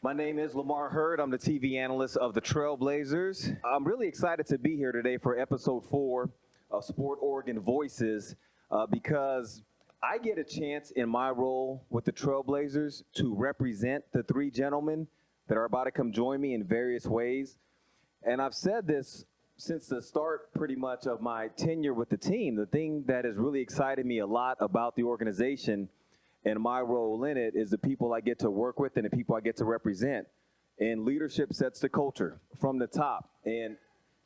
My name is Lamar Hurd. I'm the TV analyst of the Trailblazers. I'm really excited to be here today for episode 4 of Sport Oregon Voices because I get a chance in my role with the Trailblazers to represent the three gentlemen that are about to come join me in various ways. And I've said this since the start pretty much of my tenure with the team. The thing that has really excited me a lot about the organization and my role in it is the people I get to work with and the people I get to represent. And leadership sets the culture from the top. And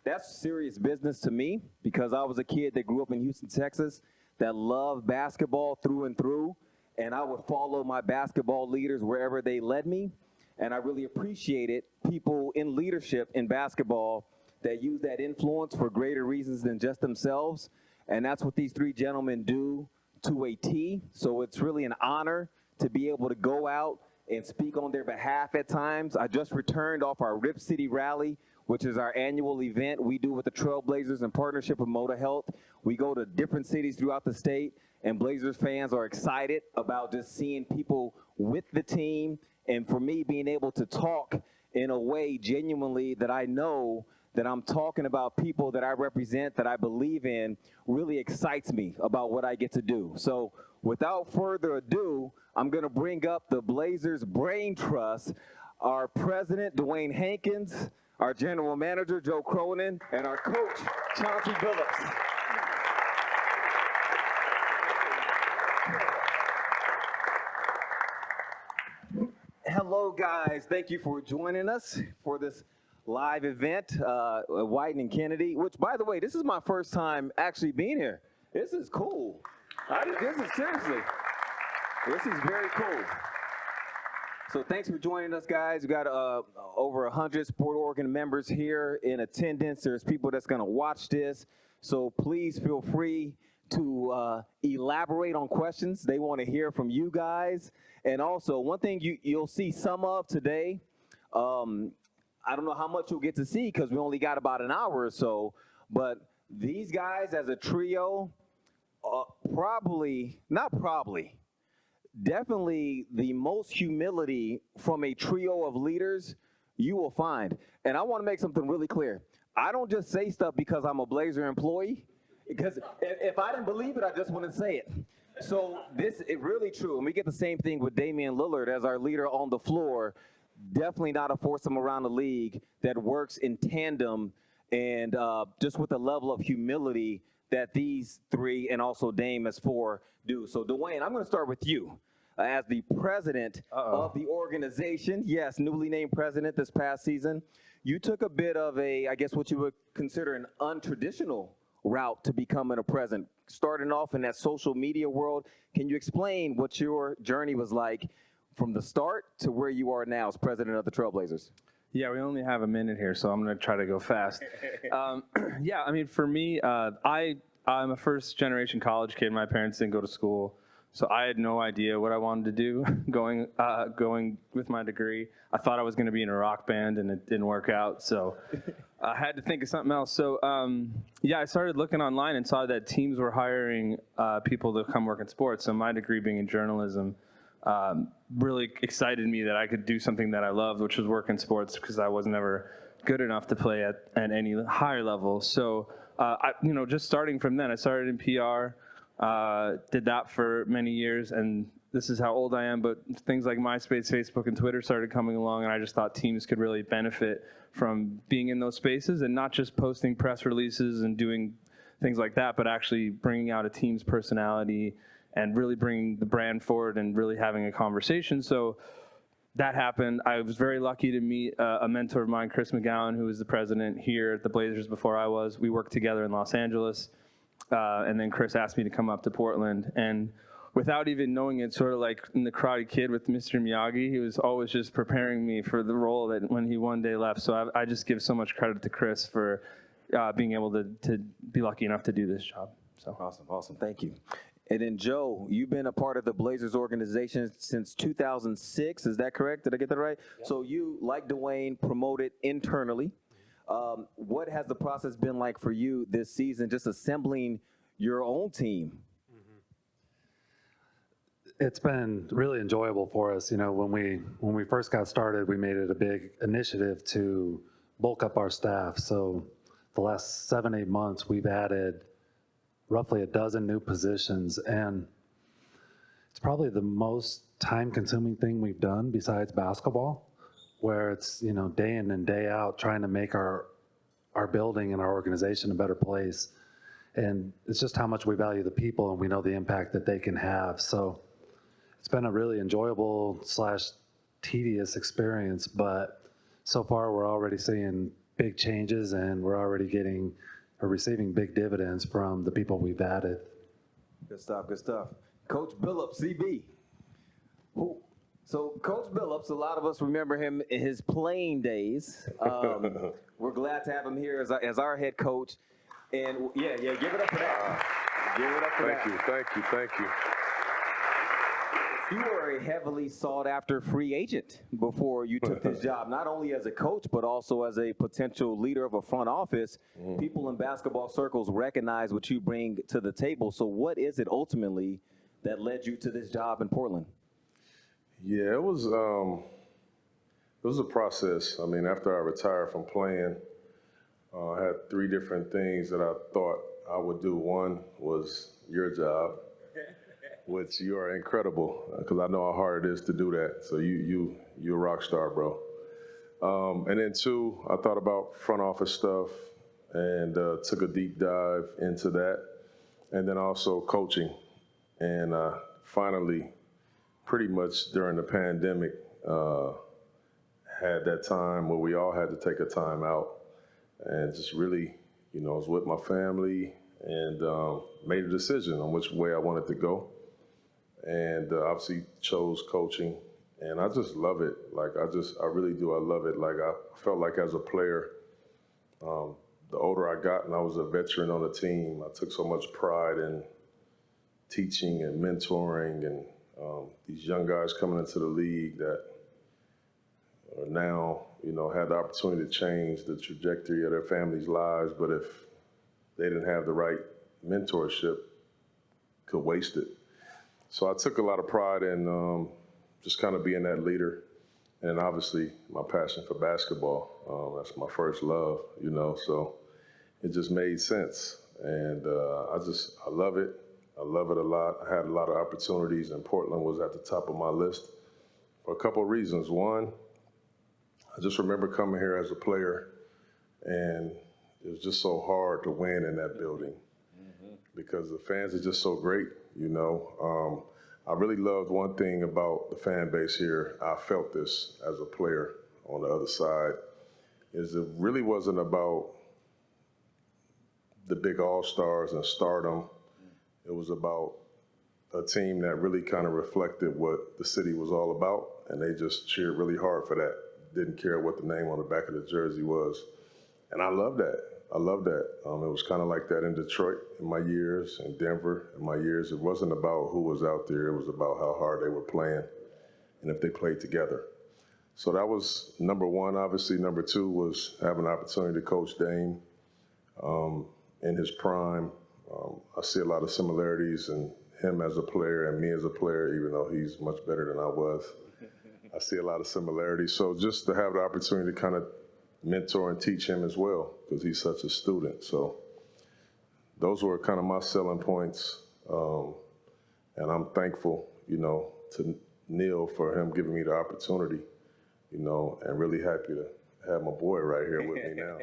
that's serious business to me because I was a kid that grew up in Houston, Texas, that loved basketball through and through. And I would follow my basketball leaders wherever they led me. And I really appreciated people in leadership in basketball that use that influence for greater reasons than just themselves. And that's what these three gentlemen do to a T. So it's really an honor to be able to go out and speak on their behalf at times. I just returned off our RipCity rally, which is our annual event we do with the Trailblazers in partnership with Moda Health. We go to different cities throughout the state, and Blazers fans are excited about just seeing people with the team, and for me being able to talk in a way genuinely that I know that I'm talking about people that I represent, that I believe in, really excites me about what I get to do. So without further ado, I'm going to bring up the Blazers Brain Trust, our president, Dwayne Hankins, our general manager, Joe Cronin, and our coach, Chauncey Billups. Hello, guys. Thank you for joining us for this live event, Wieden Kennedy, which, by the way, this is my first time actually being here. This is cool. Seriously, this is very cool. So thanks for joining us, guys. We got over 100 Sport Oregon members here in attendance. There's people that's going to watch this. So please feel free to elaborate on questions. They want to hear from you guys. And also, one thing you'll see some of today, I don't know how much you'll get to see because we only got about an hour or so, but these guys as a trio, definitely the most humility from a trio of leaders you will find. And I want to make something really clear. I don't just say stuff because I'm a Blazer employee, because if I didn't believe it, I just wouldn't say it. So this is really true. And we get the same thing with Damian Lillard as our leader on the floor. Definitely not a foursome around the league that works in tandem and just with the level of humility that these three and also Dame as four do. So, Dwayne, I'm going to start with you as the president of the organization. Yes, newly named president this past season. You took a bit of a, I guess what you would consider an untraditional route to becoming a president, starting off in that social media world. Can you explain what your journey was like from the start to where you are now as president of the Trailblazers? Yeah, we only have a minute here, so I'm going to try to go fast. Yeah, I mean, for me, I'm a first-generation college kid. My parents didn't go to school, so I had no idea what I wanted to do going with my degree. I thought I was going to be in a rock band, and it didn't work out, so I had to think of something else. So, yeah, I started looking online and saw that teams were hiring people to come work in sports, so my degree being in journalism really excited me that I could do something that I loved, which was work in sports, because I was never good enough to play at any higher level. So, just starting from then, I started in PR, did that for many years, and this is how old I am, but things like MySpace, Facebook, and Twitter started coming along, and I just thought teams could really benefit from being in those spaces and not just posting press releases and doing things like that, but actually bringing out a team's personality and really bringing the brand forward and really having a conversation. So that happened. I was very lucky to meet a mentor of mine, Chris McGowan, who was the president here at the Blazers before I was. We worked together in Los Angeles, and then Chris asked me to come up to Portland. And without even knowing it, sort of like in The Karate Kid with Mr. Miyagi, he was always just preparing me for the role that when he one day left. So I just give so much credit to Chris for being able to be lucky enough to do this job. So Awesome. Thank you. And then, Joe, you've been a part of the Blazers organization since 2006. Is that correct? Did I get that right? Yep. So you, like Dwayne, promoted internally. What has the process been like for you this season, just assembling your own team? it's been really enjoyable for us. You know, when we first got started, we made it a big initiative to bulk up our staff. So the last 7-8 months, we've added roughly a dozen new positions, and it's probably the most time-consuming thing we've done besides basketball, where it's, you know, day in and day out trying to make our building and our organization a better place. And it's just how much we value the people, and we know the impact that they can have. So it's been a really enjoyable / tedious experience, but so far we're already seeing big changes, and we're already getting or receiving big dividends from the people we've added. Good stuff, good stuff. Coach Billups, CB. So Coach Billups, a lot of us remember him in his playing days. We're glad to have him here as our head coach. And yeah, give it up for that. Give it up for that. Thank you. You were a heavily sought after free agent before you took this job, not only as a coach, but also as a potential leader of a front office. People in basketball circles recognize what you bring to the table. So what is it ultimately that led you to this job in Portland? Yeah, it was a process. I mean, after I retired from playing, I had 3 different things that I thought I would do. One was your job, which you are incredible, because I know how hard it is to do that. So you're a rock star, bro. And then 2, I thought about front office stuff and took a deep dive into that. And then also coaching. And finally, pretty much during the pandemic, had that time where we all had to take a time out and just really, you know, was with my family and made a decision on which way I wanted to go. And obviously chose coaching, and I just love it. Like, I really do. I love it. Like, I felt like as a player, the older I got and I was a veteran on the team, I took so much pride in teaching and mentoring and these young guys coming into the league that are now, you know, had the opportunity to change the trajectory of their families' lives, but if they didn't have the right mentorship, could waste it. So I took a lot of pride in just kind of being that leader, and obviously my passion for basketball. That's my first love, you know, so it just made sense. And I love it. I love it a lot. I had a lot of opportunities, and Portland was at the top of my list for a couple of reasons. One, I just remember coming here as a player, and it was just so hard to win in that building because the fans are just so great, you know. I really loved one thing about the fan base here. I felt this as a player on the other side, is it really wasn't about the big all-stars and stardom. It was about a team that really kind of reflected what the city was all about, and they just cheered really hard for that. Didn't care what the name on the back of the jersey was. And I love that. I love that. It was kind of like that in Detroit in my years, in Denver in my years. It wasn't about who was out there. It was about how hard they were playing and if they played together. So that was number one. Obviously, number 2 was having an opportunity to coach Dame in his prime. I see a lot of similarities in him as a player and me as a player, even though he's much better than I was. I see a lot of similarities. So just to have the opportunity to kind of mentor and teach him as well, because he's such a student. So those were kind of my selling points. And I'm thankful, you know, to Neil for him giving me the opportunity, you know, and really happy to have my boy right here with me now.